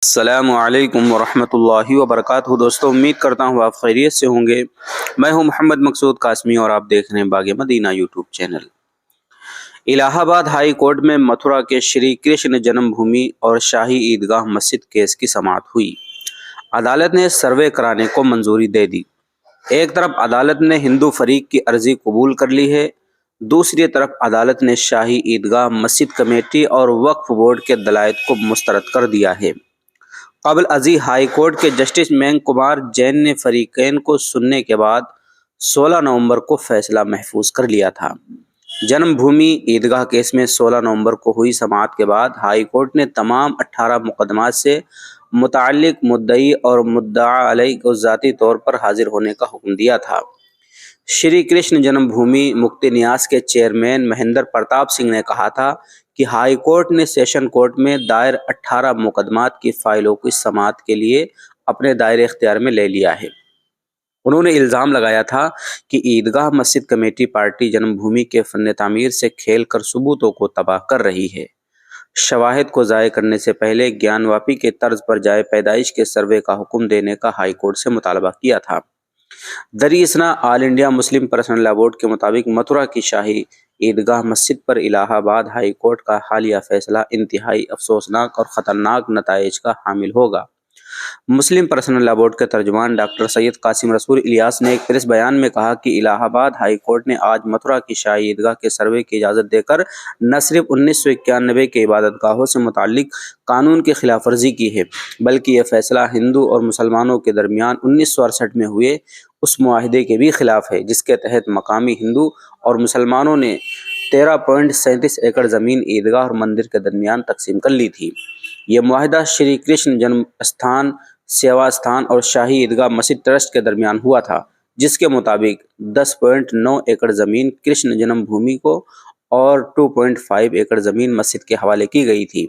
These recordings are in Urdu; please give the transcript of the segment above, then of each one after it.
السلام علیکم ورحمۃ اللہ وبرکاتہ۔ دوستوں، امید کرتا ہوں آپ خیریت سے ہوں گے۔ میں ہوں محمد مقصود قاسمی اور آپ دیکھ رہے ہیں باغ مدینہ یوٹیوب چینل۔ الہ آباد ہائی کورٹ میں متھرا کے شری کرشن جنم بھومی اور شاہی عیدگاہ مسجد کیس کی سماعت ہوئی۔ عدالت نے سروے کرانے کو منظوری دے دی۔ ایک طرف عدالت نے ہندو فریق کی عرضی قبول کر لی ہے، دوسری طرف عدالت نے شاہی عیدگاہ مسجد کمیٹی اور وقف بورڈ کے دلائل کو مسترد کر دیا ہے۔ قبل ازیں ہائی کورٹ کے جسٹس مینک کمار جین نے فریقین کو سننے کے بعد 16 نومبر کو فیصلہ محفوظ کر لیا تھا۔ جنم بھومی عیدگاہ کیس میں 16 نومبر کو ہوئی سماعت کے بعد ہائی کورٹ نے تمام 18 مقدمات سے متعلق مدعی اور مدعا علیہ کو ذاتی طور پر حاضر ہونے کا حکم دیا تھا۔ شری کرشن جنم بھومی مکتی نیاز کے چیئرمین مہندر پرتاپ سنگھ نے کہا تھا کہ ہائی کورٹ نے سیشن کورٹ میں دائر 18 مقدمات کی فائلوں کی سماعت کے لیے اپنے دائرے اختیار میں لے لیا ہے۔ انہوں نے الزام لگایا تھا کہ عیدگاہ مسجد کمیٹی پارٹی جنم بھومی کے فن تعمیر سے کھیل کر ثبوتوں کو تباہ کر رہی ہے۔ شواہد کو ضائع کرنے سے پہلے گیان واپی کے طرز پر جائے پیدائش کے سروے کا حکم دینے کا ہائی کورٹ سے مطالبہ کیا تھا۔ دریں اثنا آل انڈیا مسلم پرسنل لا بورڈ کے مطابق متھرا کی شاہی عیدگاہ مسجد پر الہ آباد ہائی کورٹ کا حالیہ فیصلہ انتہائی افسوسناک اور خطرناک نتائج کا حامل ہوگا۔ مسلم پرسنل لا بورڈ کے ترجمان ڈاکٹر سید قاسم رسول الیاس نے ایک پریس بیان میں کہا کہ الہ آباد ہائی کورٹ نے آج متھرا کی شاہی عیدگاہ کے سروے کی اجازت دے کر نہ صرف 1991 کے عبادت گاہوں سے متعلق قانون کی خلاف ورزی کی ہے، بلکہ یہ فیصلہ ہندو اور مسلمانوں کے درمیان 1968 میں ہوئے اس معاہدے کے بھی خلاف ہے جس کے تحت مقامی ہندو اور مسلمانوں نے 13.37 ایکڑ زمین عیدگاہ اور مندر کے درمیان تقسیم کر لی تھی۔ یہ معاہدہ شری کرشن جنم استھان سیوا استھان اور شاہی عیدگاہ مسجد ٹرسٹ کے درمیان ہوا تھا، جس کے مطابق 10.9 ایکڑ زمین کرشن جنم بھومی کو اور 2.5 ایکڑ زمین مسجد کے حوالے کی گئی تھی،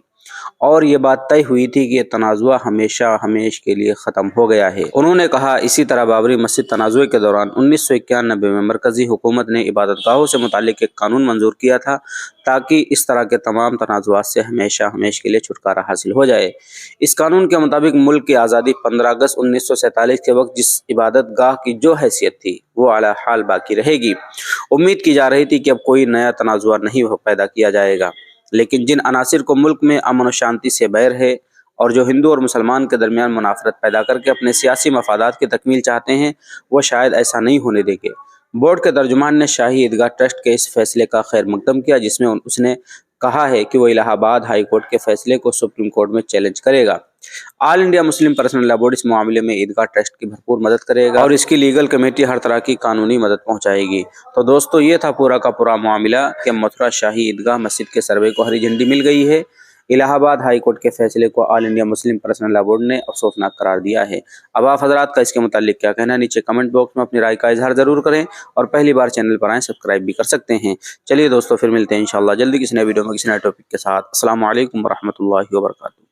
اور یہ بات طے ہوئی تھی کہ یہ تنازع ہمیشہ کے لیے ختم ہو گیا ہے۔ انہوں نے کہا اسی طرح بابری مسجد تنازع کے دوران 1991 میں مرکزی حکومت نے عبادت گاہوں سے متعلق ایک قانون منظور کیا تھا تاکہ اس طرح کے تمام تنازعات سے ہمیشہ کے لیے چھٹکارا حاصل ہو جائے۔ اس قانون کے مطابق ملک کی آزادی 15 اگست 1947 کے وقت جس عبادت گاہ کی جو حیثیت تھی وہ اعلیٰ حال باقی رہے گی۔ امید کی جا رہی تھی کہ اب کوئی نیا تنازع نہیں پیدا کیا جائے گا، لیکن جن عناصر کو ملک میں امن و شانتی سے بیر ہے اور جو ہندو اور مسلمان کے درمیان منافرت پیدا کر کے اپنے سیاسی مفادات کی تکمیل چاہتے ہیں، وہ شاید ایسا نہیں ہونے دیں گے۔ بورڈ کے ترجمان نے شاہی عیدگاہ ٹرسٹ کے اس فیصلے کا خیر مقدم کیا، جس میں اس نے کہا ہے کہ وہ الہ آباد ہائی کورٹ کے فیصلے کو سپریم کورٹ میں چیلنج کرے گا۔ آل انڈیا مسلم پرسنل لا بورڈ اس معاملے میں عیدگاہ ٹرسٹ کی بھرپور مدد کرے گا اور اس کی لیگل کمیٹی ہر طرح کی قانونی مدد پہنچائے گی۔ تو دوستو، یہ تھا پورا کا پورا معاملہ کہ متھرا شاہی عیدگاہ مسجد کے سروے کو ہری جھنڈی مل گئی ہے۔ الہ آباد ہائی کورٹ کے فیصلے کو آل انڈیا مسلم پرسنل لا بورڈ نے افسوسناک قرار دیا ہے۔ اب آپ حضرات کا اس کے متعلق کیا کہنا ہے؟ نیچے کمنٹ باکس میں اپنی رائے کا اظہار ضرور کریں، اور پہلی بار چینل پر آئیں سبسکرائب بھی کر سکتے ہیں۔ چلیے دوستو، پھر ملتے ہیں انشاءاللہ جلدی کسی نئے ویڈیو میں کسی نئے ٹاپک کے ساتھ۔ السلام علیکم ورحمۃ اللہ وبرکاتہ۔